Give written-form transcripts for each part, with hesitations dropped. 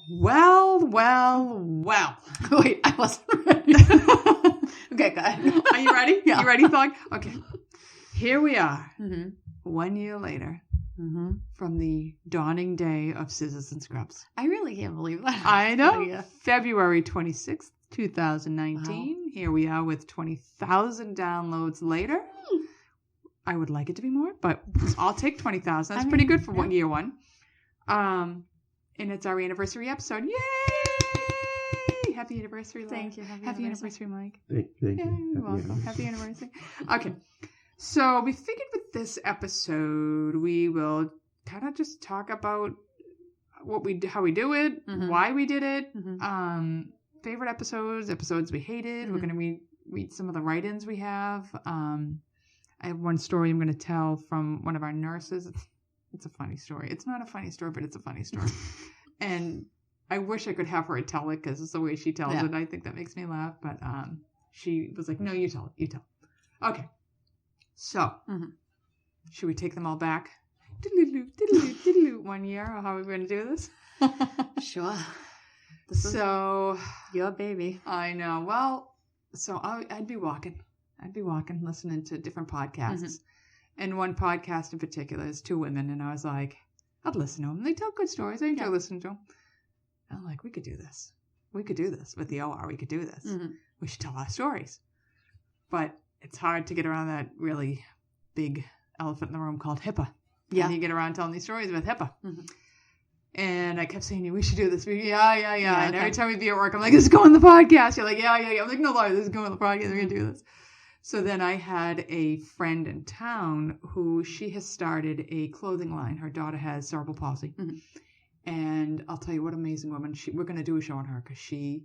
Well. Wait, I wasn't ready. Okay, go ahead. Are you ready? Yeah. You ready, Thog? Okay. Here we are, 1 year later, from the dawning day of Scissors and Scrubs. I really can't believe that. I know. Yeah. February 26th, 2019. Wow. Here we are with 20,000 downloads later. I would like it to be more, but I'll take 20,000. That's pretty good for year one. And it's our anniversary episode. Yay! Happy anniversary, Love. Thank you. Happy anniversary, Mike. Thank You're you. welcome. Happy anniversary. Okay. So we figured with this episode, we will kind of just talk about how we do it, why we did it, favorite episodes we hated. We're going to read some of the write-ins we have. I have one story I'm going to tell from one of our nurses. It's a funny story. It's not a funny story, but it's a funny story. And I wish I could have her tell it because it's the way she tells it. I think that makes me laugh. But she was like, no, you tell it. You tell it. Okay. So, should we take them all back? 1 year, or how are we going to do this? Sure. So, your baby. I know. Well, so I'd be walking, listening to different podcasts. And one podcast in particular is two women, and I was like, I'd listen to them. They tell good stories. I enjoy listening to them. I'm like, we could do this. We could do this with the OR. We could do this. We should tell our stories. But it's hard to get around that really big elephant in the room called HIPAA. Yeah. And you get around telling these stories with HIPAA. And I kept saying, we should do this. Yeah. And every time we'd be at work, I'm like, this is going on the podcast. You're like, yeah. I'm like, no, Laura, this is going on the podcast. We're going to do this. So then I had a friend in town who she has started a clothing line. Her daughter has cerebral palsy. And I'll tell you what amazing woman. We're going to do a show on her because she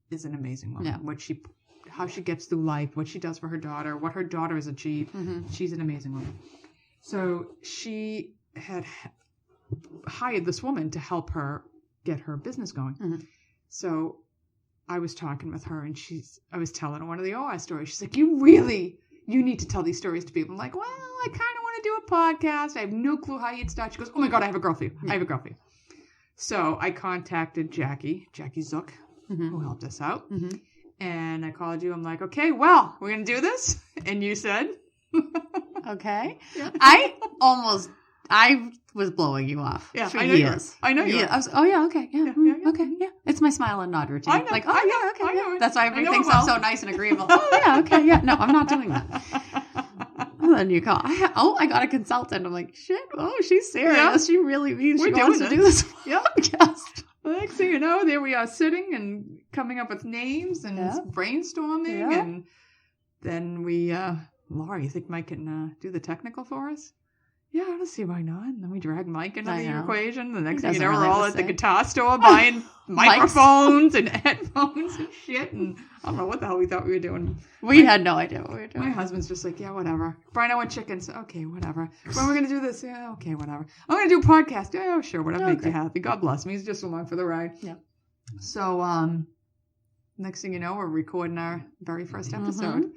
is an amazing woman. Yeah. How she gets through life, what she does for her daughter, what her daughter has achieved. She's an amazing woman. So she had hired this woman to help her get her business going. So I was talking with her and I was telling her one of the OR stories. She's like, you need to tell these stories to people. I'm like, well, I kind of want to do a podcast. I have no clue how you'd start. She goes, oh my God, I have a girl for you. I have a girl for you. So I contacted Jackie Zook, who helped us out. And I called you. I'm like, okay, well, we're going to do this. And you said, okay. Yeah. I was blowing you off. Yeah, for I know years. I know you were. I was, okay. Yeah. Okay. Yeah. It's my smile and nod routine. I know. Like, I know. Okay. I know. That's why everything sounds so nice and agreeable. Okay. Yeah. No, I'm not doing that. And then you call. I got a consultant. I'm like, shit. Oh, she's serious. Yeah. She really means she wants to do this podcast. Well, next thing you know, there we are sitting and coming up with names and brainstorming. Yeah. And then we, Laura, you think Mike can do the technical for us? Yeah, I don't see why not. And then we drag Mike into the equation. The next thing you know, we're all at the guitar store buying microphones and headphones and shit. And I don't know what the hell we thought we were doing. We had no idea what we were doing. My husband's just like, yeah, whatever. Brian, I want chickens. Okay, whatever. When we're going to do this? Yeah, okay, whatever. I'm going to do a podcast. Yeah, sure, whatever makes you happy. God bless me. He's just along for the ride. Yeah. So, next thing you know, we're recording our very first episode.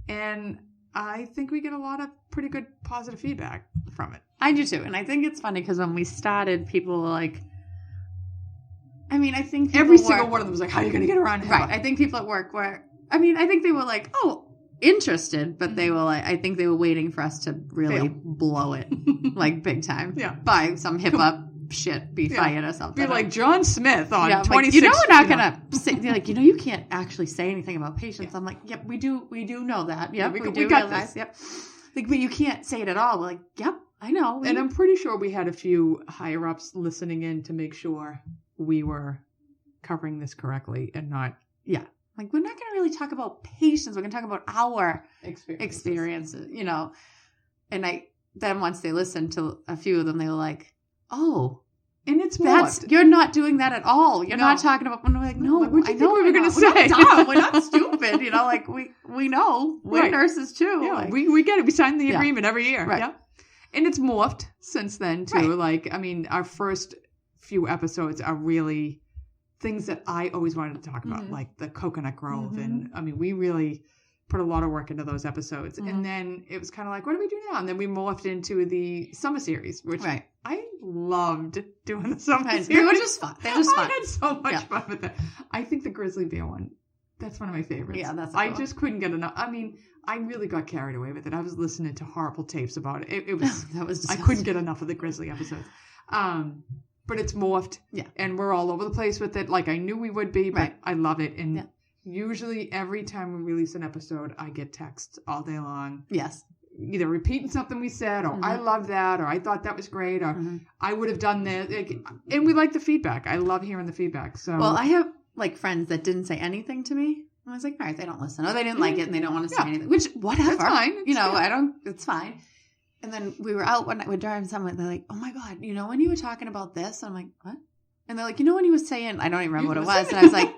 And I think we get a lot of pretty good positive feedback from it. I do too. And I think it's funny because when we started, people were like, I think every single one of them was like, how are you going to get around HIPAA? Right. I think people at work were, I think they were like, oh, interested, but they were like, I think they were waiting for us to really blow it, like big time. Yeah. By some HIPAA shit, be fired or something. Be like John Smith on 26. Like, we're not going to say, they're like, you can't actually say anything about patients. I'm like, yep, we do know that. Yep, we do got realize. This. Yep. Like, but you can't say it at all. We're like, yep, I know. And I'm pretty sure we had a few higher ups listening in to make sure we were covering this correctly and not. Yeah. Like, we're not going to really talk about patients. We're going to talk about our experiences, And then once they listened to a few of them, they were like, oh, and it's you're not doing that at all. You're not talking about, when we're like, no, I know what we were going to say. We're not dumb. We're not stupid. Like we know we're nurses too. Yeah, like, we get it. We sign the agreement every year. Right. Yeah. And it's morphed since then too. Right. Like, our first few episodes are really things that I always wanted to talk about, like the Coconut Grove. And we really put a lot of work into those episodes. And then it was kind of like, what do we do now? And then we morphed into the summer series, which I loved doing the summer series. They were just fun. They were just fun. I had so much fun with it. I think the grizzly bear one, that's one of my favorites. Yeah, that's I just couldn't get enough. I mean, I really got carried away with it. I was listening to horrible tapes about it. It was, that was disgusting. I couldn't get enough of the grizzly episodes. But it's morphed. Yeah. And we're all over the place with it. Like I knew we would be, but I love it. And usually every time we release an episode, I get texts all day long. Yes. Either repeating something we said, or I love that, or I thought that was great, or I would have done this. And we like the feedback. I love hearing the feedback. So, well, I have like friends that didn't say anything to me. I was like, all right, they don't listen. Or they didn't like it and they don't want to say anything. Which, whatever. That's fine. It's fine. And then we were out one night, we're driving somewhere, they're like, oh my God, when you were talking about this? I'm like, what? And they're like, when you were saying, I don't even remember what it was. And I was like,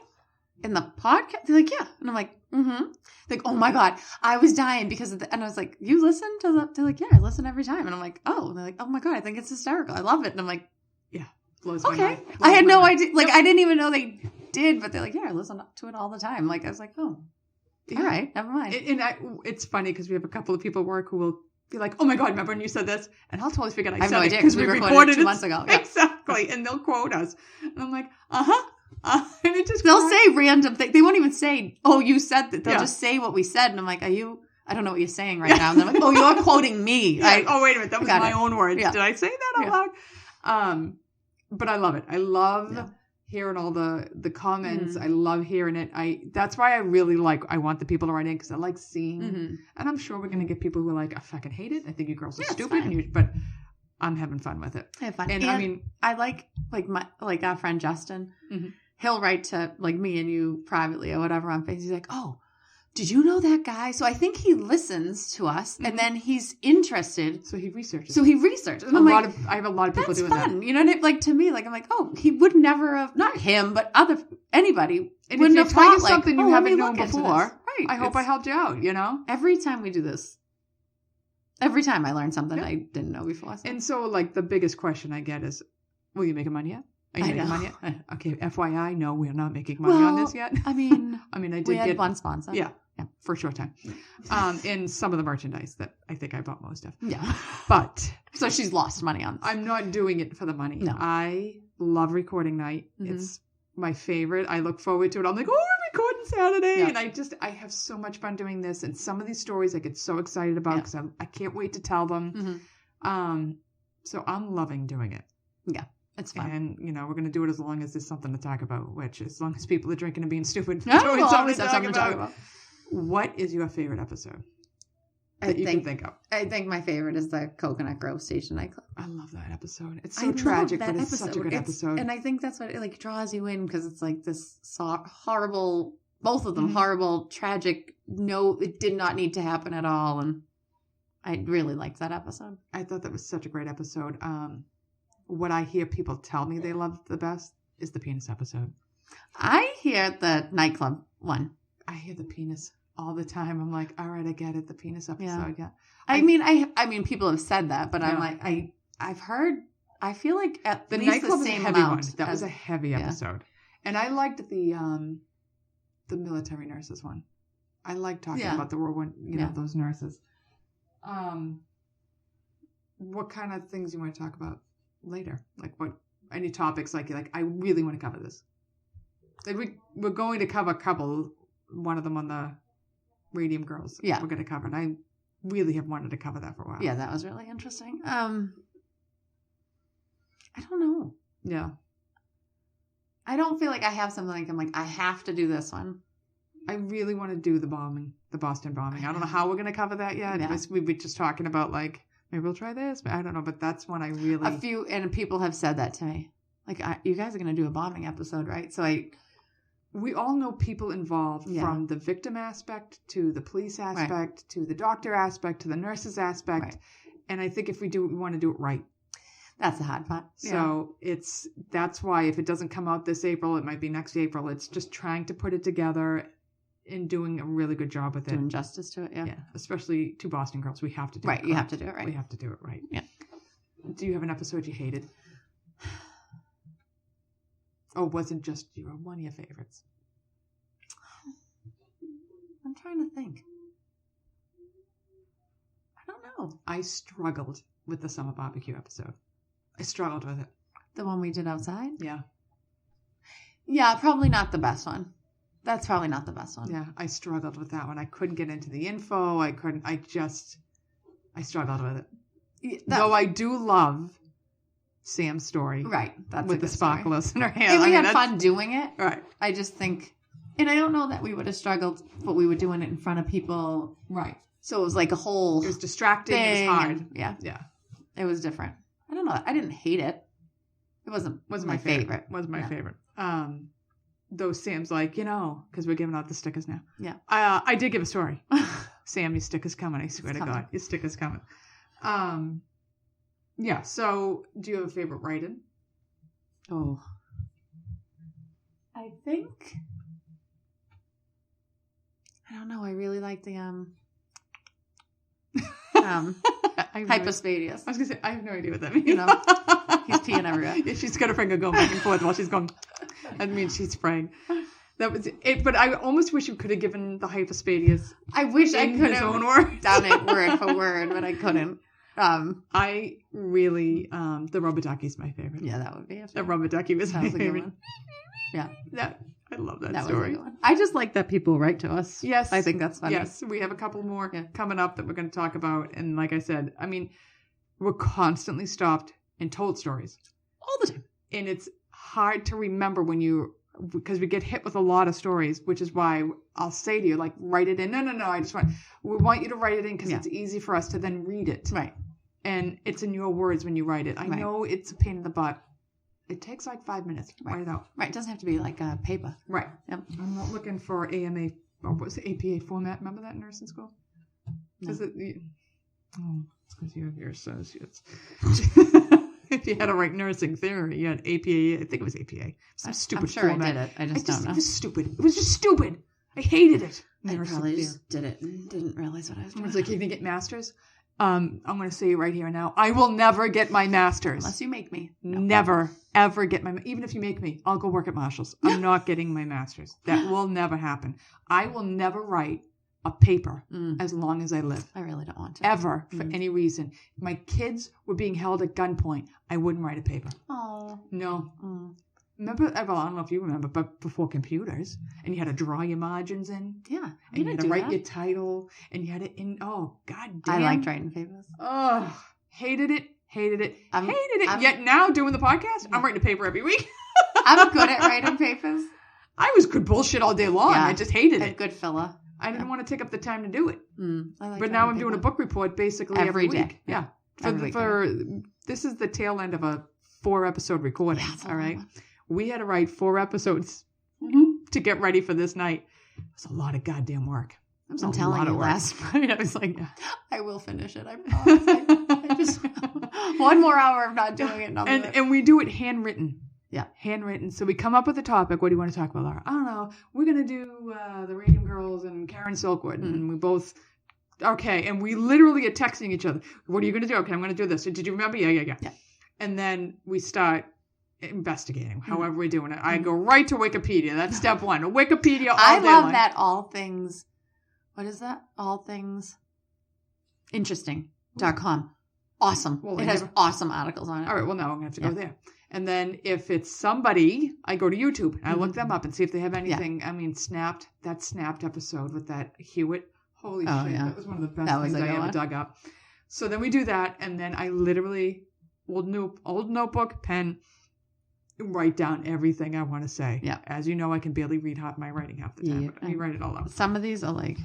in the podcast? They're like, yeah. And I'm like, like, oh my God, I was dying because of the, and I was like, you listen to the, they're like, yeah, I listen every time. And I'm like, oh, and they're like, oh my God, I think it's hysterical. I love it. And I'm like, yeah, blows my mind. I had no idea. Like, I didn't even know they did, but they're like, yeah, I listen to it all the time. Like, I was like, oh, all right, never mind. It's funny because we have a couple of people at work who will be like, oh my God, remember when you said this? And I'll totally forget I have said no it idea because we recorded it 2 months ago. Yeah. Exactly. And they'll quote us. And I'm like, and it just they'll say random things. They won't even say, oh, you said that. They'll just say what we said. And I'm like, I don't know what you're saying right now. And they're like, oh, you're quoting me. Oh, wait a minute. That was my own words. Yeah. Did I say that out loud? But I love it. I love hearing all the comments. I love hearing it. That's why I want the people to write in because I like seeing, and I'm sure we're going to get people who are like, I fucking hate it. I think you girls are stupid. But I'm having fun with it. I have fun. And I mean, I like our friend Justin. He'll write to like me and you privately or whatever on Facebook. He's like, oh, did you know that guy? So I think he listens to us and then he's interested. So he researches. And I have a lot of people doing fun. that. You know, like to me, like I'm like, oh, he would never have, not him, but anybody and wouldn't have thought like, something you haven't known before. Right. I hope I helped you out, Every time we do this, every time I learn something I didn't know before. So. And so like the biggest question I get is, will you make money yet? Are you making money yet? Okay, FYI, no, we're not making money on this yet. I mean, I did we get had one sponsor. Yeah, for a short time. And some of the merchandise that I think I bought most of. Yeah. But. So she's lost money on this. I'm not doing it for the money. No. I love recording night. It's my favorite. I look forward to it. I'm like, oh, we're recording Saturday. Yeah. And I have so much fun doing this. And some of these stories I get so excited about because I can't wait to tell them. So I'm loving doing it. Yeah. It's fun. And, we're going to do it as long as there's something to talk about, which as long as people are drinking and being stupid. We'll always have something to talk about. What is your favorite episode that you can think of? I think my favorite is the Coconut Grove Station nightclub. I love that episode. It's so tragic, but it's such a good episode. And I think that's what it draws you in because it's like this horrible, both of them horrible, tragic, no, it did not need to happen at all. And I really liked that episode. I thought that was such a great episode. What I hear people tell me they love the best is the penis episode. I hear the nightclub one. I hear the penis all the time. I'm like, all right, I get it. The penis episode. Yeah. I mean, people have said that, but I'm like, I've heard, I feel like at the least nightclub the same was a heavy amount. one. That was a heavy episode. And I liked the military nurses one. I like talking about the war when, those nurses. What kind of things you want to talk about later? Like any topics like I really want to cover this. Like we're going to cover a couple, one of them on the Radium Girls. Yeah. We're going to cover it. I really have wanted to cover that for a while. Yeah, that was really interesting. I don't know. Yeah. I don't feel like I have something like I'm like, I have to do this one. I really want to do the Boston bombing. I don't know how we're going to cover that yet. Yeah. We were just talking about maybe we'll try this. I don't know, but that's one I really... A few, and people have said that to me. Like, you guys are going to do a bombing episode, right? So we all know people involved from the victim aspect to the police aspect to the doctor aspect to the nurses aspect. Right. And I think if we do it, we want to do it right. That's the hard part. So that's why if it doesn't come out this April, it might be next April. It's just trying to put it together and doing a really good job with it. Doing justice to it, yeah. Yeah, especially to Boston Girls. We have to do it right. You have to do it right. We have to do it right. Yeah. Do you have an episode you hated? Oh, wasn't just one of your favorites? I'm trying to think. don't know. I struggled with the summer barbecue episode. I struggled with it. The one we did outside? Yeah. Yeah, probably not the best one. That's probably not the best one. Yeah, I struggled with that one. I couldn't get into the info. I struggled with it. Though I do love Sam's story. Right. That's with the sparklers in her hair. And we had fun doing it. Right. I just think, and I don't know that we would have struggled, but we were doing it in front of people. Right. So it was like a whole. It was distracting. It was hard. Yeah. Yeah. It was different. I don't know. I didn't hate it. It wasn't my favorite. Wasn't my favorite. Though Sam's like, because we're giving out the stickers now. Yeah. I did give a story. Sam, your sticker's coming. I swear to God, your sticker's coming. Yeah. So, do you have a favorite write-in? Oh. I think. I don't know. I really like the Hypospadias. I was gonna say I have no idea what that means. He's peeing everywhere. Yeah, she's got her finger going back and forth while she's going. That means she's spraying. That was it. But I almost wish you could have given the Hypospadias. I wish I could have own word. done it word for word, but I couldn't. I really the rubber ducky's my favorite. Yeah, that would be it. The rubber ducky was my favorite. One. Yeah, I love that Was story. a good one. I just like that people write to us. Yes, I think that's funny. Yes, we have a couple more coming up that we're going to talk about, and like I said, I mean, we're constantly stopped and told stories all the time, and it's hard to remember because we get hit with a lot of stories, which is why I'll say to you, like, write it in. No. We want you to write it in because it's easy for us to then read it. Right. And it's in your words when you write it. I know it's a pain in the butt. It takes like 5 minutes to write it out. Right. It doesn't have to be like a paper. Right. Yep. I'm not looking for AMA, or what was it, APA format? Remember that in nursing school? No. Is it? It's because you have your associates. If you had to write nursing theory, you had APA. I think it was APA. Some stupid format. I did it. I just don't know. It was stupid. It was just stupid. I hated it. I probably just did it and didn't realize what I was doing. I was like, you're going to get masters? I'm going to say right here and now, I will never get my master's. Unless you make me. No. Never, ever get my, even if you make me, I'll go work at Marshall's. I'm not getting my master's. That will never happen. I will never write a paper as long as I live. I really don't want to. Ever, for any reason. If my kids were being held at gunpoint, I wouldn't write a paper. Oh. No. Remember, well, I don't know if you remember, but before computers, and you had to draw your margins in. Yeah. And you had to write your title, and you had it in, god damn. I liked writing papers. Oh, hated it. Yet now, doing the podcast, I'm writing a paper every week. I'm good at writing papers. I was good bullshit all day long. Yeah. I just hated it. Good filler. I didn't want to take up the time to do it. But now I'm doing a book report basically every week. Day. Yeah. This is the tail end of a 4-episode recording. Yeah, all right. We had to write 4 episodes to get ready for this night. It was a lot of goddamn work. I'm telling you, last night I was like, I will finish it. I promise. I just 1 more hour of not doing it. And we do it handwritten. Yeah. Handwritten. So we come up with a topic. What do you want to talk about, Laura? I don't know. We're going to do the Radium Girls and Karen Silkwood. And we both, okay. And we literally are texting each other. What are you going to do? Okay, I'm going to do this. Did you remember? Yeah. And then we start investigating, however we're doing it. I go right to Wikipedia. That's step 1. Wikipedia all I day love long. that all things, what is that? All things interesting.com. Awesome. Well, it has awesome articles on it. All right. Well, now I'm going to have to go there. And then if it's somebody, I go to YouTube and I look them up and see if they have anything. Yeah. I mean, that Snapped episode with that Hewitt. Holy shit. Yeah. That was one of the best things I ever dug up. So then we do that. And then I literally, old notebook, pen, write down everything I want to say. Yeah. As you know, I can barely read my writing half the time. But we write it all out. Some of these are like.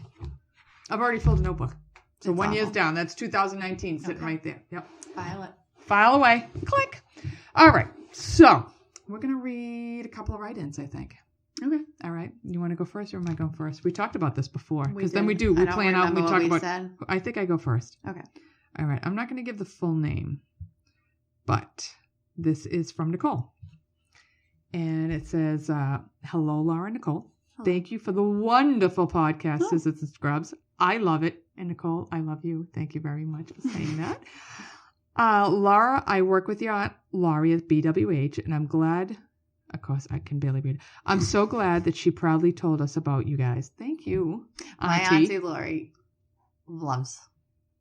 I've already filled a notebook. So 1 year's down. That's 2019 sitting right there. Yep. File it. File away. Click. All right. So we're going to read a couple of write-ins, I think. Okay. All right. You want to go first or am I going first? We talked about this before. Because then we do. We plan out and we talk about. Said. I think I go first. Okay. All right. I'm not going to give the full name. But this is from Nicole. And it says, hello, Laura and Nicole. Hello. Thank you for the wonderful podcast, Scissors and Scrubs. I love it. And Nicole, I love you. Thank you very much for saying that. Laura, I work with your Aunt Laurie at BWH, and I'm glad, of course, I can barely read. I'm so glad that she proudly told us about you guys. Thank you, Auntie. My Auntie Laurie loves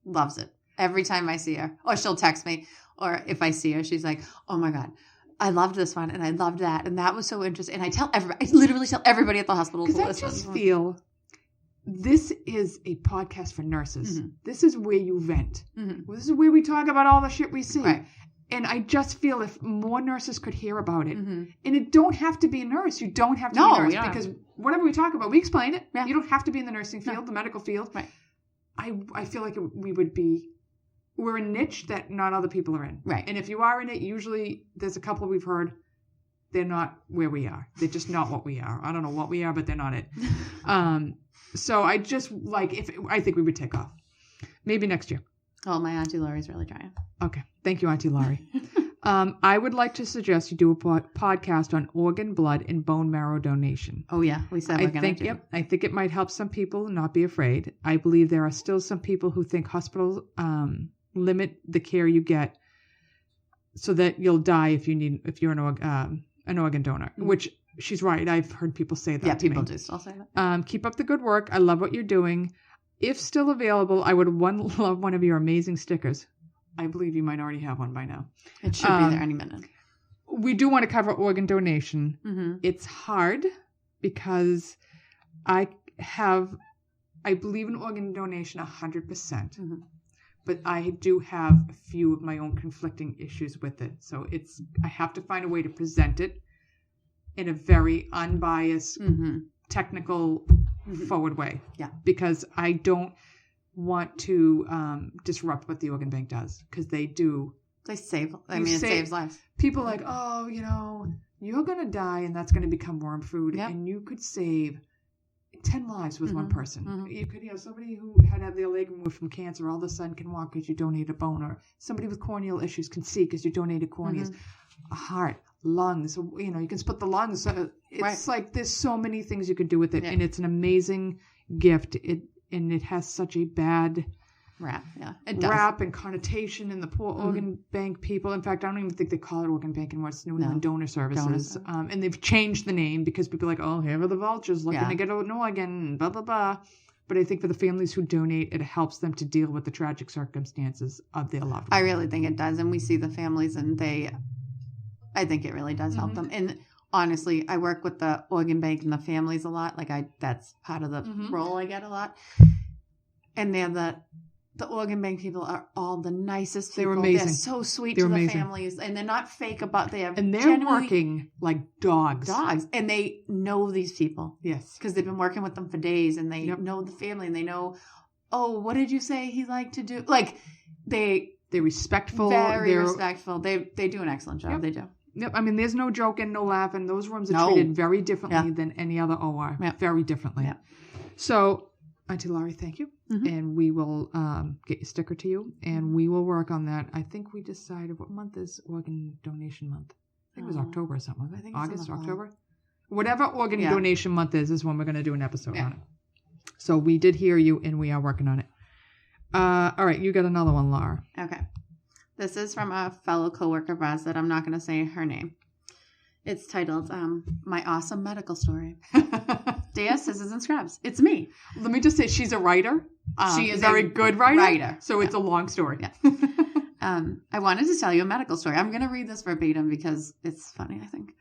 Loves it. Every time I see her. Or she'll text me. Or if I see her, she's like, oh my God, I loved this one and I loved that. And that was so interesting. And I literally tell everybody at the hospital to listen. Because I just feel this is a podcast for nurses. Mm-hmm. This is where you vent. Mm-hmm. This is where we talk about all the shit we see. Right. And I just feel if more nurses could hear about it, and it don't have to be a nurse. You don't have to be a nurse because whatever we talk about, we explain it. Yeah. You don't have to be in the nursing field, the medical field. Right. I feel like we're a niche that not other people are in. Right. And if you are in it, usually there's a couple we've heard, they're not where we are. They're just not what we are. I don't know what we are, but they're not it. So I just I think we would take off. Maybe next year. Oh, my Auntie Laurie's really trying. Okay. Thank you, Auntie Laurie. I would like to suggest you do a podcast on organ, blood, and bone marrow donation. Oh, yeah. We said we're going to do. Yep. I think it might help some people not be afraid. I believe there are still some people who think hospitals limit the care you get so that you'll die if you're an organ donor, which she's right. I've heard people say that. Yeah, people do still say that. Keep up the good work. I love what you're doing. If still available, I would love one of your amazing stickers. I believe you might already have one by now. It should be there any minute. We do want to cover organ donation. Mm-hmm. It's hard because I believe in organ donation 100%. Mm-hmm. But I do have a few of my own conflicting issues with it. So I have to find a way to present it in a very unbiased, technical, forward way. Yeah. Because I don't want to disrupt what the organ bank does. Because they do. It saves lives. People like, oh, you're going to die and that's going to become worm food. Yep. And you could save 10 lives with one person. Mm-hmm. You could somebody who had their leg removed from cancer all of a sudden can walk because you donated a bone, or somebody with corneal issues can see because you donated corneas. A heart, lungs, you can split the lungs. So it's like there's so many things you could do with it, and it's an amazing gift. It has such a bad rap, rap and connotation in the poor organ bank people. In fact, I don't even think they call it organ bank anymore. It's New England Donor Services. And they've changed the name because people are like, oh, here are the vultures looking to get an organ, blah, blah, blah. But I think for the families who donate, it helps them to deal with the tragic circumstances of their loved ones. I really think it does. And we see the families and I think it really does help them. And honestly, I work with the organ bank and the families a lot. That's part of the role I get a lot. And the organ bank people are all the nicest people. They're amazing. They're so sweet to the families. And they're not fake about and they're working like dogs. And they know these people. Yes. Because they've been working with them for days. And they know the family. And they know, oh, what did you say he liked to do? They're respectful. Very respectful. They do an excellent job. Yep. They do. Yep. I mean, there's no joking, no laughing. Those rooms are treated very differently than any other OR. Yep. Very differently. Yep. So, Auntie Laurie, thank you. Mm-hmm. And we will get your sticker to you. And we will work on that. I think we decided what month is organ donation month. I think it was October or something. I think August, October. Whatever organ donation month is when we're going to do an episode on it. So we did hear you, and we are working on it. All right, you got another one, Laura. Okay. This is from a fellow coworker of ours that I'm not going to say her name. It's titled, My Awesome Medical Story. Dear Scissors and Scrubs. It's me. Let me just say, she's a writer. She is a very good writer. So it's a long story. Yeah. I wanted to tell you a medical story. I'm going to read this verbatim because it's funny, I think.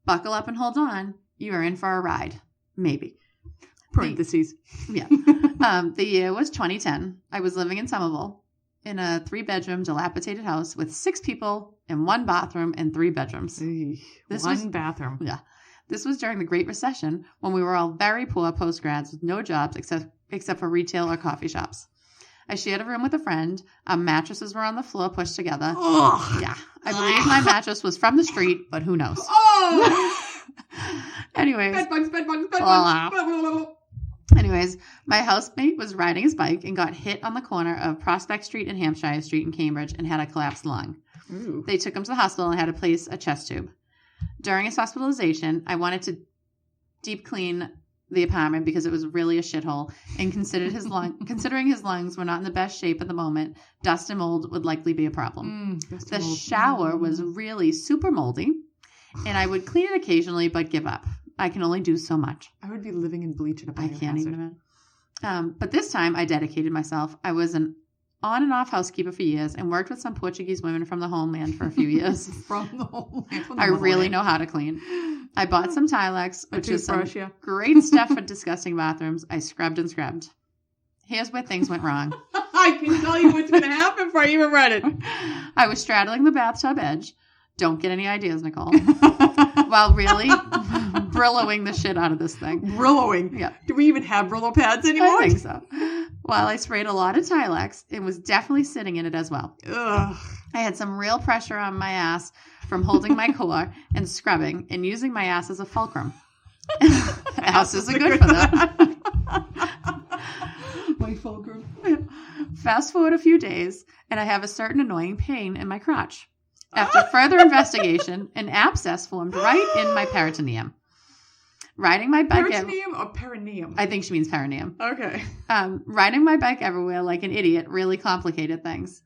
Buckle up and hold on. You are in for a ride. Maybe. Parentheses. The year was 2010. I was living in Somerville in a 3-bedroom dilapidated house with 6 people and 1 bathroom and 3 bedrooms. One bathroom. Yeah. This was during the Great Recession when we were all very poor post-grads with no jobs except for retail or coffee shops. I shared a room with a friend. Our mattresses were on the floor pushed together. Ugh. Yeah. I believe my mattress was from the street, but who knows? Anyways. Bedbugs. Anyways, my housemate was riding his bike and got hit on the corner of Prospect Street and Hampshire Street in Cambridge and had a collapsed lung. Ooh. They took him to the hospital and had to place a chest tube. During his hospitalization, I wanted to deep clean the apartment because it was really a shithole, and considering his lungs were not in the best shape at the moment, dust and mold would likely be a problem. The shower was really super moldy, and I would clean it occasionally but give up. I can only do so much. I would be living in bleach at a biohazard. I can't even imagine. But this time I dedicated myself. I was an on and off housekeeper for years and worked with some Portuguese women from the homeland for a few years. From the homeland. I really know how to clean. I bought some Tilex, which is some yeah. great stuff for disgusting bathrooms. I scrubbed and scrubbed. Here's where things went wrong. I can tell you what's going to happen before I even read it. I was straddling the bathtub edge. Don't get any ideas, Nicole. While really Brilloing the shit out of this thing. Brilloing? Yeah. Do we even have Brillo pads anymore? I think so. While I sprayed a lot of Tilex, it was definitely sitting in it as well. Ugh. I had some real pressure on my ass from holding my core and scrubbing and using my ass as a fulcrum. Ass isn't good for that. My fulcrum. Fast forward a few days, and I have a certain annoying pain in my crotch. After further investigation, an abscess formed right in my peritoneum. Riding my bike... Peritoneum or perineum? I think she means perineum. Okay. Riding my bike everywhere like an idiot really complicated things.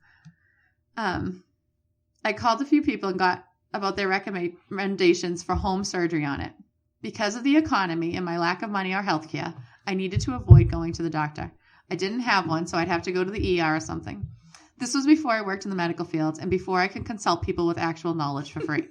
I called a few people and got about their recommendations for home surgery on it. Because of the economy and my lack of money or health care, I needed to avoid going to the doctor. I didn't have one, so I'd have to go to the ER or something. This was before I worked in the medical field and before I could consult people with actual knowledge for free.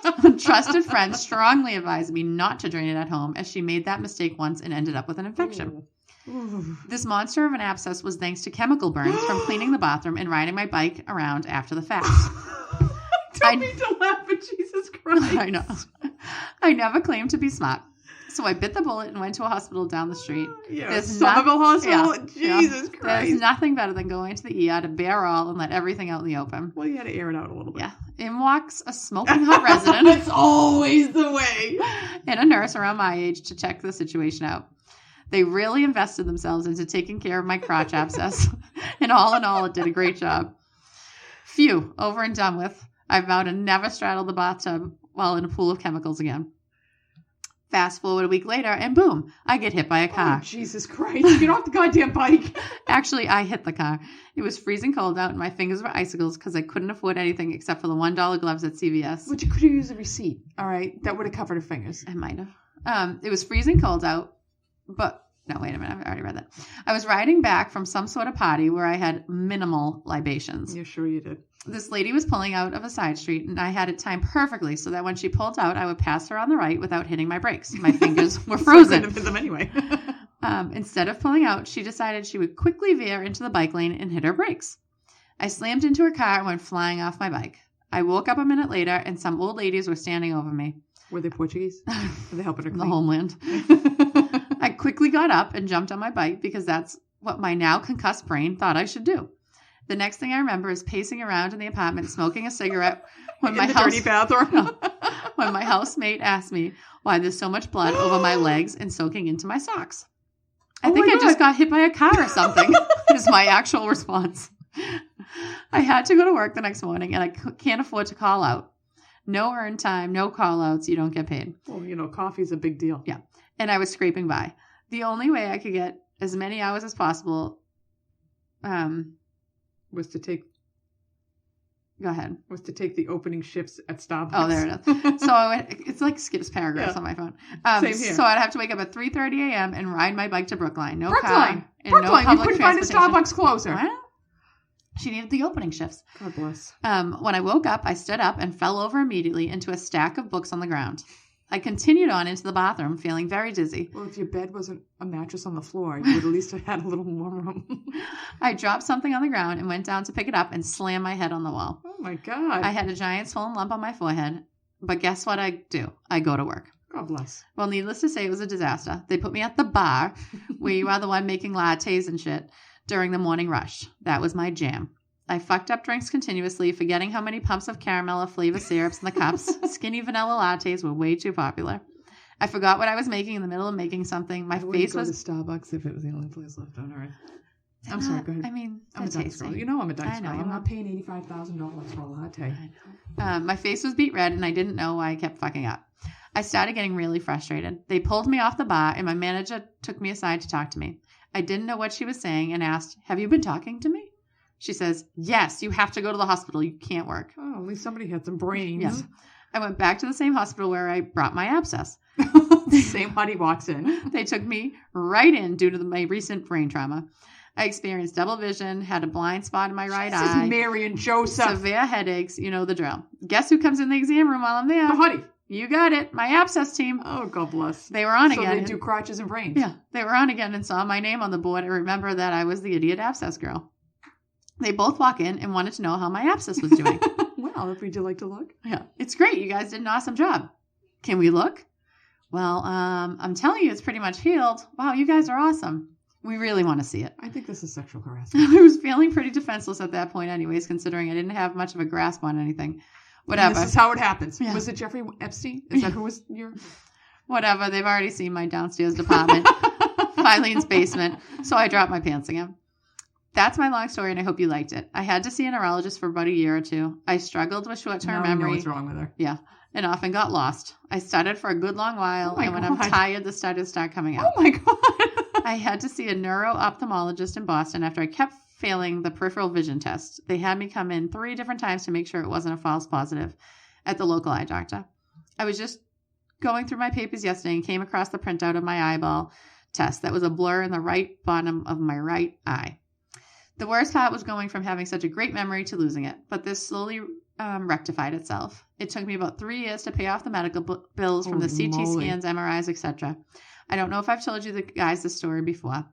A trusted friend strongly advised me not to drain it at home as she made that mistake once and ended up with an infection. Ooh. This monster of an abscess was thanks to chemical burns from cleaning the bathroom and riding my bike around after the fact. Don't mean to laugh at Jesus Christ. I know. I never claimed to be smart. So I bit the bullet and went to a hospital down the street. Yeah, Somerville Hospital? Yeah, Jesus Christ. There's nothing better than going to the ER to bear all and let everything out in the open. Well, you had to air it out a little bit. Yeah. In walks a smoking hot resident. It's always the way. And a nurse around my age to check the situation out. They really invested themselves into taking care of my crotch abscess. And all in all, it did a great job. Phew, over and done with. I vow to never straddle the bathtub while in a pool of chemicals again. Fast forward a week later, and boom, I get hit by a car. Oh, Jesus Christ. Get off the goddamn bike. Actually, I hit the car. It was freezing cold out, and my fingers were icicles because I couldn't afford anything except for the $1 gloves at CVS. But you could have used a receipt, all right? That would have covered her fingers. I might have. It was freezing cold out, but... No, wait a minute. I've already read that. I was riding back from some sort of party where I had minimal libations. Yeah, sure you did. This lady was pulling out of a side street, and I had it timed perfectly so that when she pulled out, I would pass her on the right without hitting my brakes. My fingers were frozen. So hit them anyway. Instead of pulling out, she decided she would quickly veer into the bike lane and hit her brakes. I slammed into her car and went flying off my bike. I woke up a minute later, and some old ladies were standing over me. Were they Portuguese? Were they helping her clean? The homeland. I quickly got up and jumped on my bike because that's what my now concussed brain thought I should do. The next thing I remember is pacing around in the apartment smoking a cigarette when my dirty bathroom. When my housemate asked me why there's so much blood over my legs and soaking into my socks. I think I just got hit by a car or something is my actual response. I had to go to work the next morning and I can't afford to call out. No earn time, no call outs, you don't get paid. Well, you know, coffee's a big deal. Yeah. And I was scraping by. The only way I could get as many hours as possible was to take... Go ahead. Was to take the opening shifts at Starbucks. Oh, there it is. So it's like skips paragraphs on my phone. Same here. So I'd have to wake up at 3:30 a.m. and ride my bike to Brookline. No car. Brookline. And no public you couldn't find a Starbucks closer. What? She needed the opening shifts. God bless. When I woke up, I stood up and fell over immediately into a stack of books on the ground. I continued on into the bathroom, feeling very dizzy. Well, if your bed wasn't a mattress on the floor, you would at least have had a little more room. I dropped something on the ground and went down to pick it up and slammed my head on the wall. Oh, my God. I had a giant swollen lump on my forehead. But guess what I do? I go to work. God bless. Well, needless to say, it was a disaster. They put me at the bar, where you are the one making lattes and shit, during the morning rush. That was my jam. I fucked up drinks continuously, forgetting how many pumps of caramel or flavor syrups in the cups. Skinny vanilla lattes were way too popular. I forgot what I was making in the middle of making something. My face was... I wouldn't go to Starbucks if it was the only place left on earth. I'm sorry, go ahead. I mean, I'm a dice girl. You know I'm a dice girl. I'm not paying $85,000 for a latte. I know. My face was beet red, and I didn't know why I kept fucking up. I started getting really frustrated. They pulled me off the bar, and my manager took me aside to talk to me. I didn't know what she was saying and asked, "Have you been talking to me?" She says, "Yes, you have to go to the hospital. You can't work." Oh, at least somebody had some brains. Yeah. I went back to the same hospital where I brought my abscess. Same hottie walks in. They took me right in due to my recent brain trauma. I experienced double vision, had a blind spot in my right this eye. Is Mary and Joseph. Severe headaches. You know the drill. Guess who comes in the exam room while I'm there? The honey. You got it. My abscess team. Oh, God bless. They were on so again. So they do crotches and brains. Yeah. They were on again and saw my name on the board and remember that I was the idiot abscess girl. They both walk in and wanted to know how my abscess was doing. Well, would you like to look? Yeah. It's great. You guys did an awesome job. Can we look? Well, I'm telling you, it's pretty much healed. Wow, you guys are awesome. We really want to see it. I think this is sexual harassment. I was feeling pretty defenseless at that point anyways, considering I didn't have much of a grasp on anything. Whatever. And this is how it happens. Yeah. Was it Jeffrey Epstein? Is that who was your... Whatever. They've already seen my downstairs department. Filene's basement. So I dropped my pants again. That's my long story, and I hope you liked it. I had to see a neurologist for about a year or two. I struggled with short-term memory. Know what's wrong with her. Yeah. And often got lost. I stuttered for a good long while, and when I'm tired, the stutters start coming out. Oh, my God. I had to see a neuro-ophthalmologist in Boston after I kept failing the peripheral vision test. They had me come in 3 different times to make sure it wasn't a false positive at the local eye doctor. I was just going through my papers yesterday and came across the printout of my eyeball test that was a blur in the right bottom of my right eye. The worst part was going from having such a great memory to losing it, but this slowly rectified itself. It took me about 3 years to pay off the medical bills from the CT scans, MRIs, etc. I don't know if I've told you guys this story before.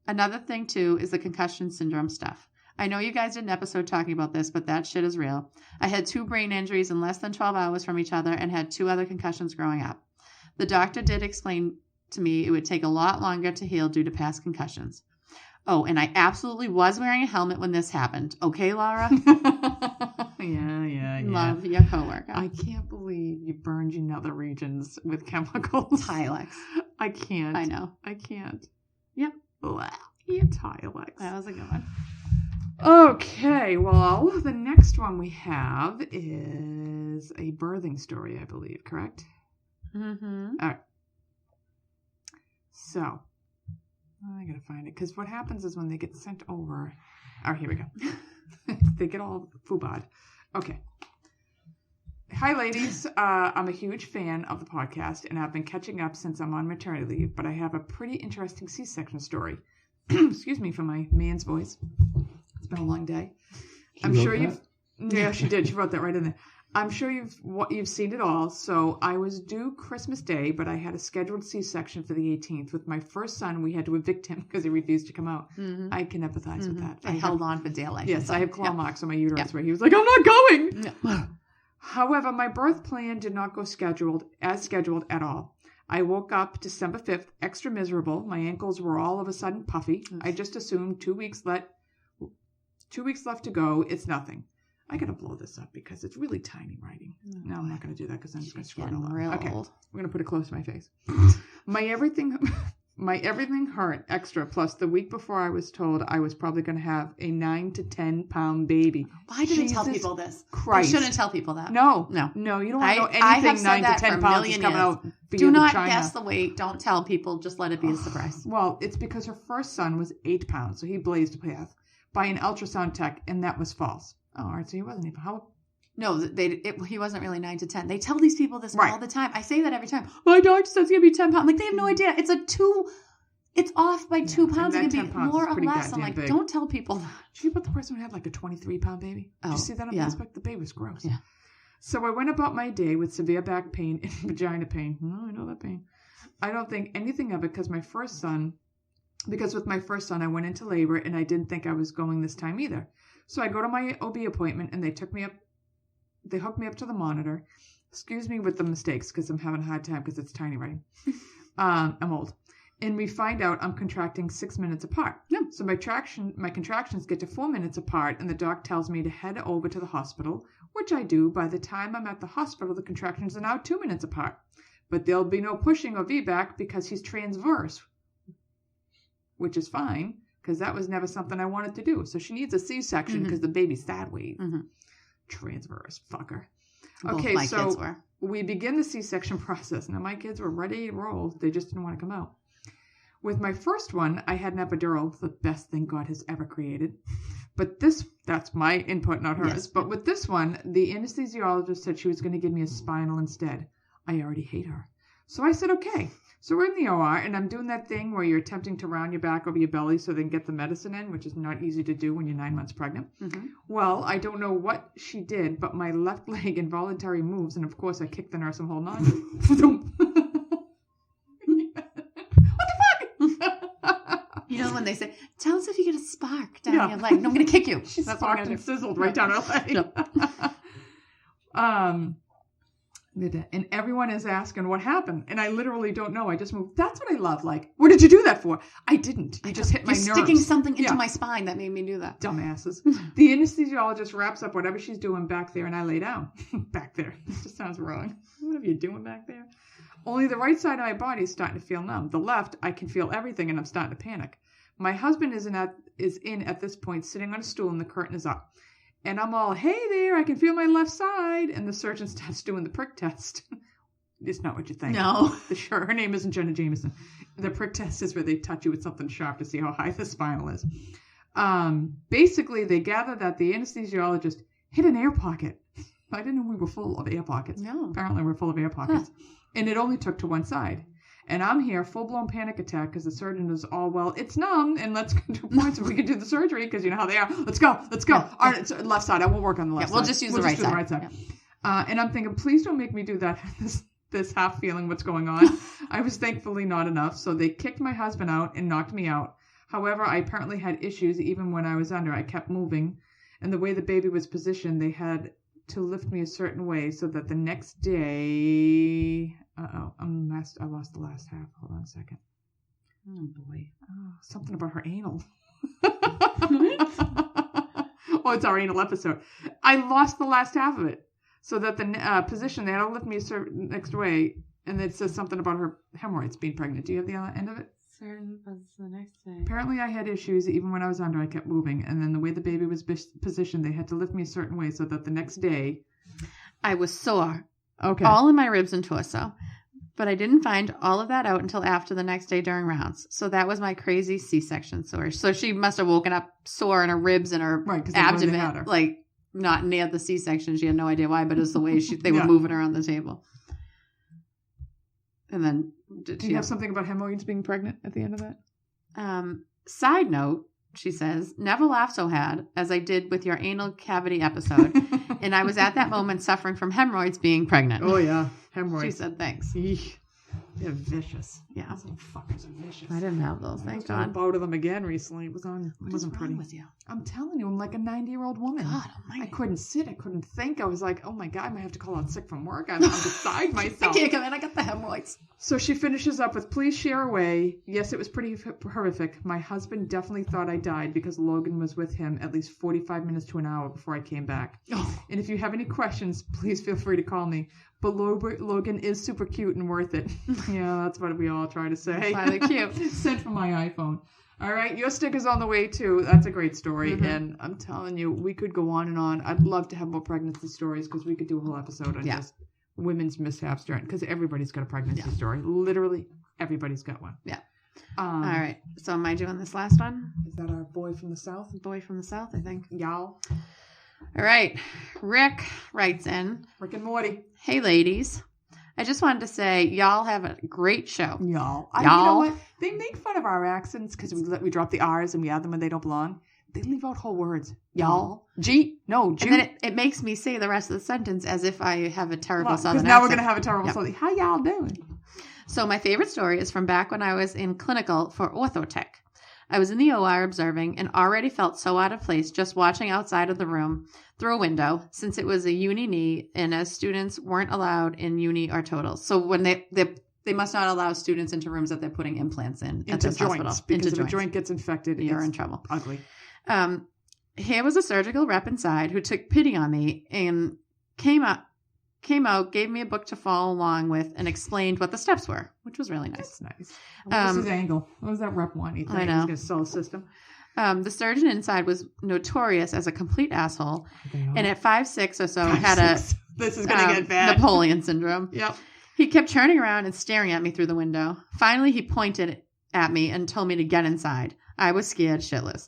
Another thing, too, is the concussion syndrome stuff. I know you guys did an episode talking about this, but that shit is real. I had 2 brain injuries in less than 12 hours from each other and had 2 other concussions growing up. The doctor did explain to me it would take a lot longer to heal due to past concussions. Oh, and I absolutely was wearing a helmet when this happened. Okay, Laura? Yeah. Love your coworker. I can't believe you burned your nether regions with chemicals. Tilex. I can't. I know. I can't. Yep. Blah. Tilex. That was a good one. Okay, well, the next one we have is a birthing story, I believe, correct? Mm-hmm. All right. So, I gotta find it, because what happens is when they get sent over... Oh, here we go. They get all foobad. Okay. Hi, ladies. I'm a huge fan of the podcast, and I've been catching up since I'm on maternity leave, but I have a pretty interesting C-section story. Excuse me for my man's voice. It's been a long day. I'm sure you've... Yeah, she did. She wrote that right in there. I'm sure you've seen it all. So I was due Christmas Day, but I had a scheduled C-section for the 18th. With my first son, we had to evict him because he refused to come out. Mm-hmm. I can empathize with that. I held on for dear life. Yes, I have claw marks on my uterus where he was like, I'm not going. No. However, my birth plan did not go as scheduled at all. I woke up December 5th, extra miserable. My ankles were all of a sudden puffy. I just assumed 2 weeks left to go. It's nothing. I got to blow this up because it's really tiny writing. No, I'm not going to do that because I'm just going to screw it all up. Okay, we're going to put it close to my face. My everything hurt extra. Plus, the week before I was told I was probably going to have a 9 to 10 pound baby. Why didn't you tell people this? Christ. You shouldn't tell people that. No. You don't want to know anything 9 to 10 pounds is coming out. Do not guess the weight. Don't tell people. Just let it be a surprise. Well, it's because her first son was 8 pounds, so he blazed a path by an ultrasound tech, and that was false. Oh, all right. So he wasn't even. How? No, he wasn't really 9 to 10. They tell these people this all the time. I say that every time. My doctor says it's going to be 10 pounds. Like, they have no idea. It's off by 2 pounds. It can be more or less. I'm like, big. Don't tell people that. Did you hear about the person who had like a 23-pound baby? Did you see that on Facebook? The baby was gross. Yeah. So I went about my day with severe back pain and vagina pain. Oh, I know that pain. I don't think anything of it because with my first son, I went into labor and I didn't think I was going this time either. So I go to my OB appointment and they hooked me up to the monitor. Excuse me with the mistakes because I'm having a hard time because it's tiny writing. I'm old. And we find out I'm contracting 6 minutes apart. Yeah. So my contractions get to 4 minutes apart and the doc tells me to head over to the hospital, which I do. By the time I'm at the hospital, the contractions are now 2 minutes apart. But there'll be no pushing or VBAC because he's transverse, which is fine. Because that was never something I wanted to do. So she needs a C-section because the baby's sideways. Mm-hmm. Transverse, fucker. Okay, so we begin the C-section process. Now, my kids were ready to roll. They just didn't want to come out. With my first one, I had an epidural, the best thing God has ever created. But that's my input, not hers. Yes. But with this one, the anesthesiologist said she was going to give me a spinal instead. I already hate her. So I said, okay. So we're in the OR, and I'm doing that thing where you're attempting to round your back over your belly so they can get the medicine in, which is not easy to do when you're 9 months pregnant. Mm-hmm. Well, I don't know what she did, but my left leg involuntarily moves, and of course I kicked the nurse and hold on. What the fuck? You know when they say, tell us if you get a spark down your leg. No, I'm going to kick you. She sparked and sizzled right down her leg. And everyone is asking what happened. And I literally don't know. I just moved. That's what I love. Like, what did you do that for? I didn't. I just hit my nerves. Sticking something into my spine that made me do that. Dumbasses. The anesthesiologist wraps up whatever she's doing back there and I lay down. Back there. It just sounds wrong. What are you doing back there? Only the right side of my body is starting to feel numb. The left, I can feel everything and I'm starting to panic. My husband is in at this point, sitting on a stool and the curtain is up. And I'm all, hey there, I can feel my left side. And the surgeon starts doing the prick test. It's not what you think. No. Her name isn't Jenna Jameson. The prick test is where they touch you with something sharp to see how high the spinal is. Basically, they gather that the anesthesiologist hit an air pocket. I didn't know we were full of air pockets. No. Apparently, we're full of air pockets. Huh. And it only took to one side. And I'm here, full-blown panic attack, because the surgeon is all, well, it's numb, and let's go to points so we can do the surgery, because you know how they are. Let's go. Yeah. All right, it's left side. I won't work on the left side. We'll just use the right side. Yeah. And I'm thinking, please don't make me do that, this half feeling what's going on. I was thankfully not enough, so they kicked my husband out and knocked me out. However, I apparently had issues even when I was under. I kept moving, and the way the baby was positioned, they had to lift me a certain way so that the next day... I lost the last half. Hold on a second. Oh, boy. Oh, something about her anal. It's our anal episode. I lost the last half of it. So that the position, they had to lift me a certain next way, and it says something about her hemorrhoids being pregnant. Do you have the end of it? Certain was the next day. Apparently I had issues even when I was under. I kept moving. And then the way the baby was positioned, they had to lift me a certain way so that the next day... I was sore. Okay. All in my ribs and torso. But I didn't find all of that out until after the next day during rounds. So that was my crazy C-section sore. So she must have woken up sore in her ribs and her abdomen. Like, not near the C-section. She had no idea why, but it was the way they were moving her on the table. And then... Do you have something about hemorrhoids being pregnant at the end of that? Side note, she says, never laughed so hard as I did with your anal cavity episode. And I was at that moment suffering from hemorrhoids being pregnant. Oh, yeah. Hemorrhoids. She said, thanks. Eesh. They're vicious. Yeah. Those little fuckers are vicious. I didn't have those. Thank God. I bowed to them again recently. It wasn't pretty. With you? I'm telling you, I'm like a 90-year-old woman. God almighty. I couldn't sit. I couldn't think. I was like, oh my God, I might have to call out sick from work. I'm beside myself. I can't come in. I got the hemorrhoids. So she finishes up with, please share away. Yes, it was pretty horrific. My husband definitely thought I died because Logan was with him at least 45 minutes to an hour before I came back. Oh. And if you have any questions, please feel free to call me. But Logan is super cute and worth it. Yeah, that's what we all try to say. That's why they're cute. Sent from my iPhone. All right, your sticker's on the way too. That's a great story. Mm-hmm. And I'm telling you, we could go on and on. I'd love to have more pregnancy stories because we could do a whole episode on just women's mishaps during, because everybody's got a pregnancy story. Literally, everybody's got one. Yeah. All right. So am I doing this last one? Is that our boy from the South? Boy from the South, I think. Y'all. All right. Rick writes in. Rick and Morty. Hey, ladies. I just wanted to say, y'all have a great show. Y'all. You know what? They make fun of our accents because we drop the R's and we add them when they don't belong. They leave out whole words. Y'all. G. No, G. And then it makes me say the rest of the sentence as if I have a terrible Southern accent. Because now we're going to have a terrible Southern. How y'all doing? So my favorite story is from back when I was in clinical for orthotech. I was in the OR observing and already felt so out of place just watching outside of the room through a window since it was a uni knee and as students weren't allowed in uni or totals. So when they must not allow students into rooms that they're putting implants in at this hospital. Because if a joint gets infected, you're in trouble. Ugly. Here was a surgical rep inside who took pity on me and came out, gave me a book to follow along with, and explained what the steps were, which was really nice. That's nice. What was his angle? What was that rep want? I know. He was going to sell a system. The surgeon inside was notorious as a complete asshole, and at 5'6" or so had a this is going to get bad. Napoleon syndrome. Yep. He kept turning around and staring at me through the window. Finally, he pointed at me and told me to get inside. I was scared shitless.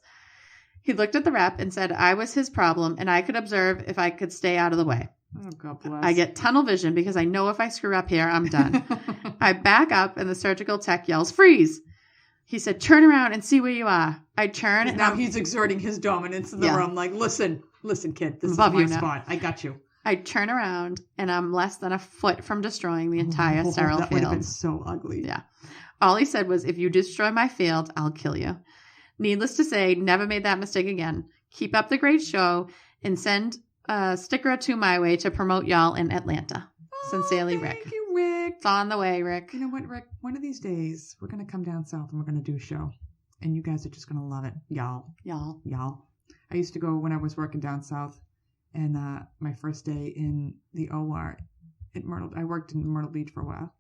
He looked at the rep and said I was his problem and I could observe if I could stay out of the way. Oh, God bless. I get tunnel vision because I know if I screw up here, I'm done. I back up and the surgical tech yells, freeze. He said, turn around and see where you are. I turn. And now he's exerting his dominance in the room. Like, listen, kid, this is my spot. I got you. I turn around and I'm less than a foot from destroying the entire sterile that field. That would have been so ugly. Yeah. All he said was, if you destroy my field, I'll kill you. Needless to say, never made that mistake again. Keep up the great show and send a sticker or two my way to promote y'all in Atlanta. Sincerely, Rick. Thank you, Rick. It's on the way, Rick. You know what, Rick? One of these days, we're going to come down south and we're going to do a show. And you guys are just going to love it. Y'all. I used to go when I was working down south. And my first day in the OR at Myrtle, I worked in Myrtle Beach for a while.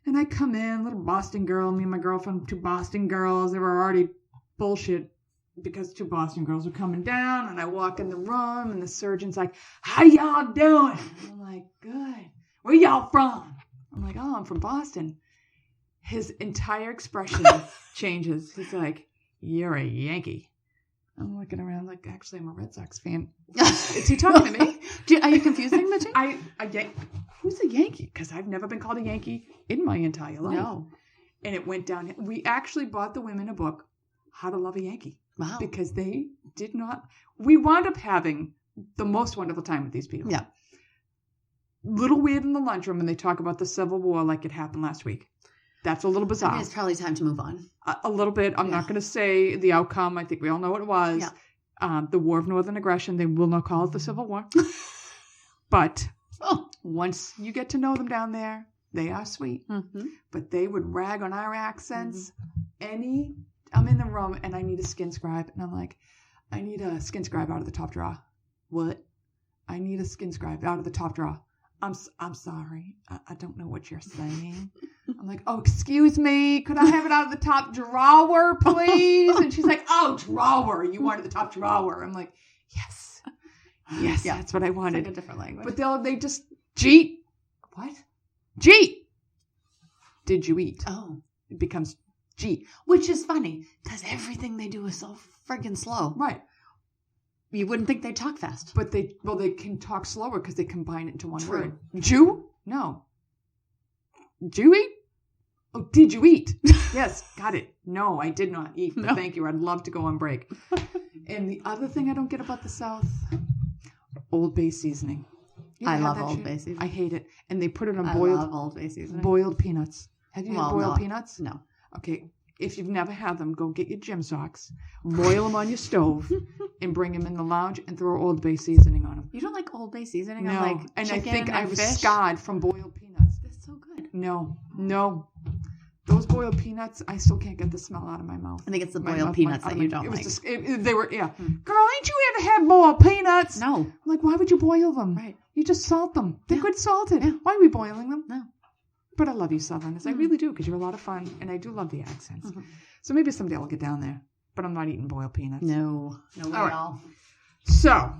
And I come in, little Boston girl, me and my girlfriend, 2 Boston girls. They were already bullshit because 2 Boston girls were coming down. And I walk in the room and the surgeon's like, how y'all doing? And I'm like, good. Where y'all from? I'm like, oh, I'm from Boston. His entire expression changes. He's like, you're a Yankee. I'm looking around like, actually, I'm a Red Sox fan. Is he talking to me? Are you confusing the two? Who's a Yankee? Because I've never been called a Yankee in my entire life. No. And it went down. We actually bought the women a book, How to Love a Yankee. Wow. Because they did not. We wound up having the most wonderful time with these people. Yeah. Little weird in the lunchroom when they talk about the Civil War like it happened last week. That's a little bizarre. I mean, it's probably time to move on. A little bit. I'm not going to say the outcome. I think we all know what it was. Yeah. The War of Northern Aggression. They will not call it the Civil War. But once you get to know them down there, they are sweet. Mm-hmm. But they would rag on our accents. Mm-hmm. I'm in the room and I need a skin scribe. And I'm like, I need a skin scribe out of the top drawer. What? I need a skin scribe out of the top drawer. I'm sorry. I don't know what you're saying. I'm like, oh, excuse me. Could I have it out of the top drawer, please? And she's like, oh, drawer. You wanted the top drawer. I'm like, yes. Yes, yeah. That's what I wanted. It's like a different language. But they just, Jeet. What? Jeet. Did you eat? Oh. It becomes Jeet. Which is funny because everything they do is so friggin' slow. Right. You wouldn't think they'd talk fast. But they can talk slower because they combine it into one word. Jew? No. Jew eat? Oh, did you eat? Yes, got it. No, I did not eat, but thank you. I'd love to go on break. And the other thing I don't get about the South, Old Bay seasoning. I love Old Bay seasoning. I hate it. And they put it on I love Old Bay seasoning. Boiled peanuts. Have you had boiled peanuts? No. Okay. If you've never had them, go get your gym socks, boil them on your stove, and bring them in the lounge and throw Old Bay seasoning on them. You don't like Old Bay seasoning? No. Like and I think I was scarred from boiled peanuts. That's so good. No. Those boiled peanuts, I still can't get the smell out of my mouth. I think it's the boiled peanuts that you don't like. They were, yeah. Girl, ain't you ever had boiled peanuts? No. I'm like, why would you boil them? Right. You just salt them. They're good salted. Yeah. Why are we boiling them? No. But I love you, Southerners. I really do, because you're a lot of fun, and I do love the accents. Mm-hmm. So maybe someday I'll get down there. But I'm not eating boiled peanuts. No way at all. So,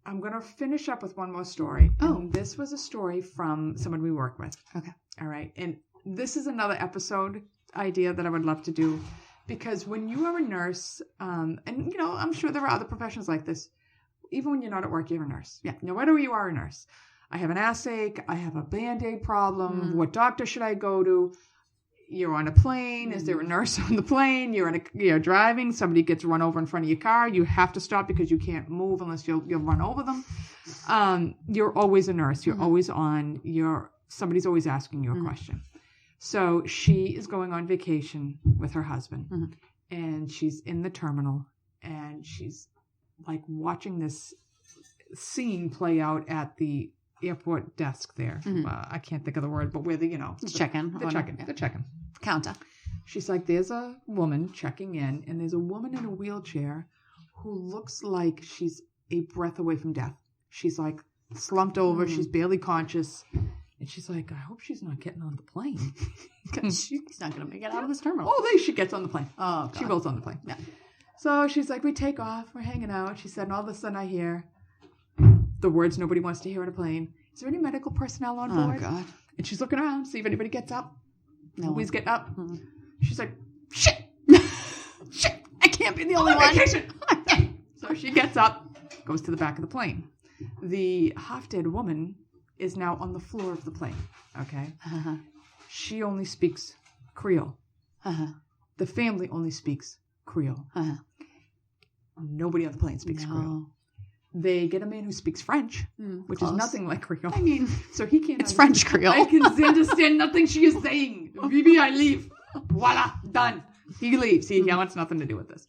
I'm going to finish up with one more story. Oh. And this was a story from someone we work with. Okay. All right. And this is another episode idea that I would love to do. Because when you are a nurse, and, you know, I'm sure there are other professions like this. Even when you're not at work, you're a nurse. Yeah. No matter who you are, a nurse. I have an ass-ache. I have a Band-Aid problem. Mm. What doctor should I go to? You're on a plane. Is there a nurse on the plane? You're driving. Somebody gets run over in front of your car. You have to stop because you can't move unless you'll run over them. You're always a nurse. You're always on. Somebody's always asking you a question. So she is going on vacation with her husband, and she's in the terminal, and she's like watching this scene play out at the airport desk there. I can't think of the word, but where the check-in. The check-in. Counter. She's like, there's a woman checking in, and there's a woman in a wheelchair who looks like she's a breath away from death. She's like slumped over. She's barely conscious. And she's like, I hope she's not getting on the plane. Because she's not going to make it out of this terminal. Oh, there she gets on the plane. Oh, God. She rolls on the plane. Yeah. So she's like, we take off. We're hanging out. She said, and all of a sudden I hear the words nobody wants to hear on a plane. Is there any medical personnel on board? Oh, God. And she's looking around, see if anybody gets up. Nobody's getting up. Mm-hmm. She's like, shit. Shit. I can't be the only one. Vacation. So she gets up, goes to the back of the plane. The half-dead woman is now on the floor of the plane, okay? Uh-huh. She only speaks Creole. Uh-huh. The family only speaks Creole. Uh-huh. Nobody on the plane speaks Creole. They get a man who speaks French, which close. is nothing like Creole. I mean, so he can't. It's French Creole. I can understand nothing she is saying. Bibi, I leave. Voila, done. He leaves. He wants nothing to do with this.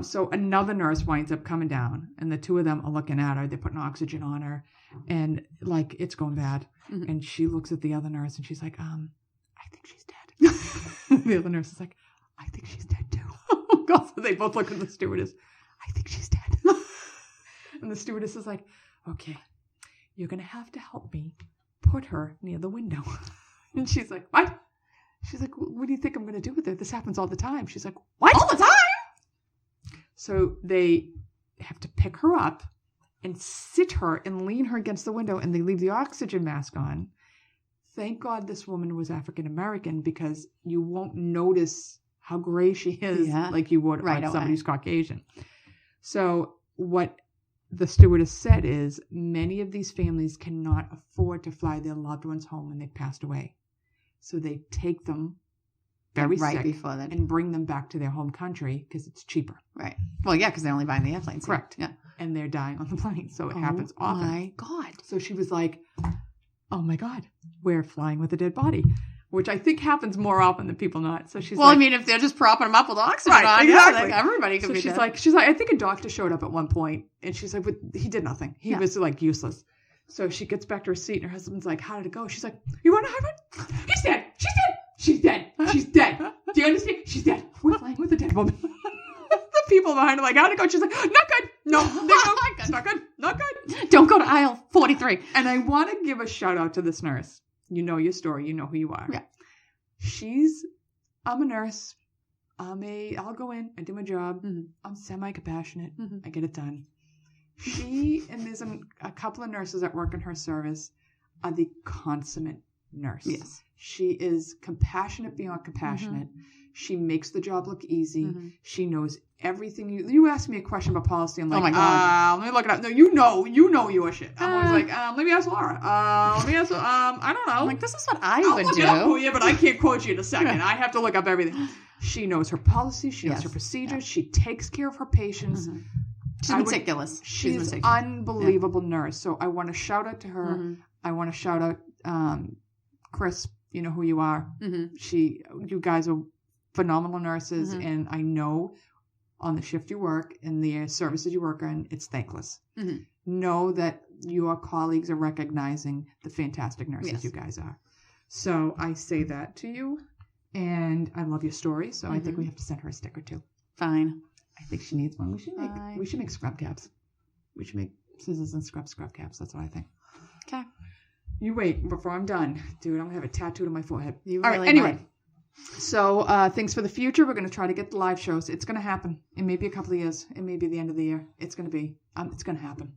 So another nurse winds up coming down, and the two of them are looking at her. They're putting oxygen on her, and like it's going bad. Mm-hmm. And she looks at the other nurse, and she's like, I think she's dead. The other nurse is like, I think she's dead too. Oh God! So they both look at the stewardess. I think she's dead. And the stewardess is like, okay, you're gonna have to help me put her near the window. And she's like, what? She's like, what do you think I'm gonna do with her? This happens all the time. She's like, what? All the time? So they have to pick her up and sit her and lean her against the window, and they leave the oxygen mask on. Thank God this woman was African American, because you won't notice how gray she is like you would on somebody who's Caucasian. So what the stewardess said is many of these families cannot afford to fly their loved ones home when they've passed away. So they take them very sick before that and bring them back to their home country because it's cheaper. Right. Well, yeah, because they're only buying the airplanes. Correct. Yeah. And they're dying on the plane. So it happens often. Oh my God. So she was like, oh my God, we're flying with a dead body, which I think happens more often than people not. So she's I mean, if they're just propping them up with oxygen on, exactly. Like everybody could be she's dead. like, I think a doctor showed up at one point, and she's like, but he did nothing. He was like useless. So she gets back to her seat, and her husband's like, how did it go? She's like, you want to have it? He's dead. She's dead. She's dead. She's dead. Do you understand? She's dead. We're flying with a dead woman. The people behind her like, how'd it go? She's like, not good. No, it's not good. Not good. Don't go to aisle 43. And I want to give a shout out to this nurse. You know your story. You know who you are. Yeah. I'm a nurse. I'll go in. I do my job. Mm-hmm. I'm semi-compassionate. Mm-hmm. I get it done. She, and there's a couple of nurses that work in her service, are the consummate nurse. Yes. She is compassionate beyond compassionate. Mm-hmm. She makes the job look easy. Mm-hmm. She knows everything. You asked me a question about policy. I'm like, oh my God. Let me look it up. No, you know your shit. I'm always like, let me ask Laura. Let me ask, I don't know. I'm like, this is what I would look do. It up for you, but I can't quote you in a second. I have to look up everything. She knows her policy. She knows her procedures. Yeah. She takes care of her patients. Mm-hmm. She's meticulous. She's an unbelievable nurse. So I want to shout out to her. Mm-hmm. I want to shout out Chris. You know who you are. Mm-hmm. You guys are phenomenal nurses, mm-hmm. and I know on the shift you work and the services you work on, it's thankless. Mm-hmm. Know that your colleagues are recognizing the fantastic nurses you guys are. So I say that to you, and I love your story. So I think we have to send her a sticker too. Fine. I think she needs one. We should make scrub caps. We should make scissors and scrub caps. That's what I think. Okay. You wait before I'm done, dude. I'm gonna have a tattoo on my forehead. All right. Anyway. So things for the future. We're going to try to get the live shows. It's going to happen. It may be a couple of years. It may be the end of the year. It's going to be. It's going to happen.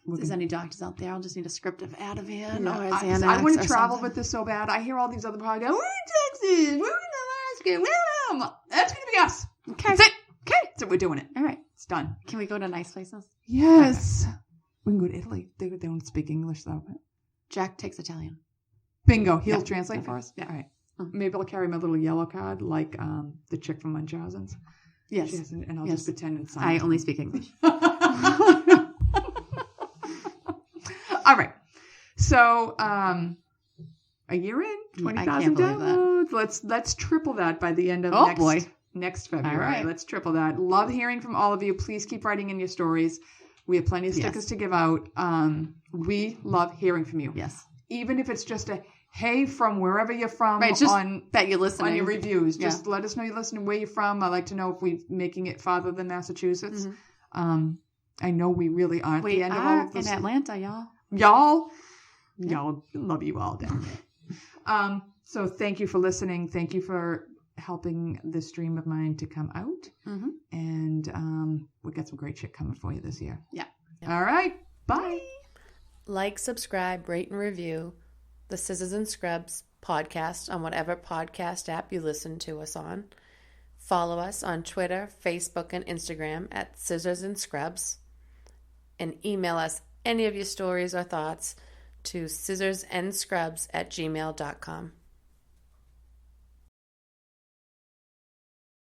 If there's any doctors out there, I'll just need a script of Ativan or Xanax. I want to travel with this so bad. I hear all these other podcasts. We're in Texas. We're in Alaska. That's going to be us. Okay. That's it. Okay. So we're doing it. All right. It's done. Can we go to nice places? Yes. Okay. We can go to Italy. They don't speak English though. Jack takes Italian. Bingo. He'll translate for us. Yeah. All right. Maybe I'll carry my little yellow card like the chick from Munchausen's. Yes. And I'll just pretend and sign. I only speak English. All right. So a year in, 20,000 downloads. Let's triple that by the end of next February. All right. Let's triple that. Love hearing from all of you. Please keep writing in your stories. We have plenty of stickers to give out. We love hearing from you. Yes. Even if it's just a hey from wherever you're from, right, just that you're listening. On your reviews. Just let us know you're listening, where you're from. I'd like to know if we're making it farther than Massachusetts. Mm-hmm. I know we really aren't. We are in Atlanta, y'all. Y'all, love you all down there. So thank you for listening. Thank you for helping this dream of mine to come out. Mm-hmm. And we'll get some great shit coming for you this year. Yeah. All right. Bye. Like, subscribe, rate, and review the Scissors and Scrubs podcast on whatever podcast app you listen to us on. Follow us on Twitter, Facebook, and Instagram at Scissors and Scrubs. And email us any of your stories or thoughts to scissorsnscrubs@gmail.com.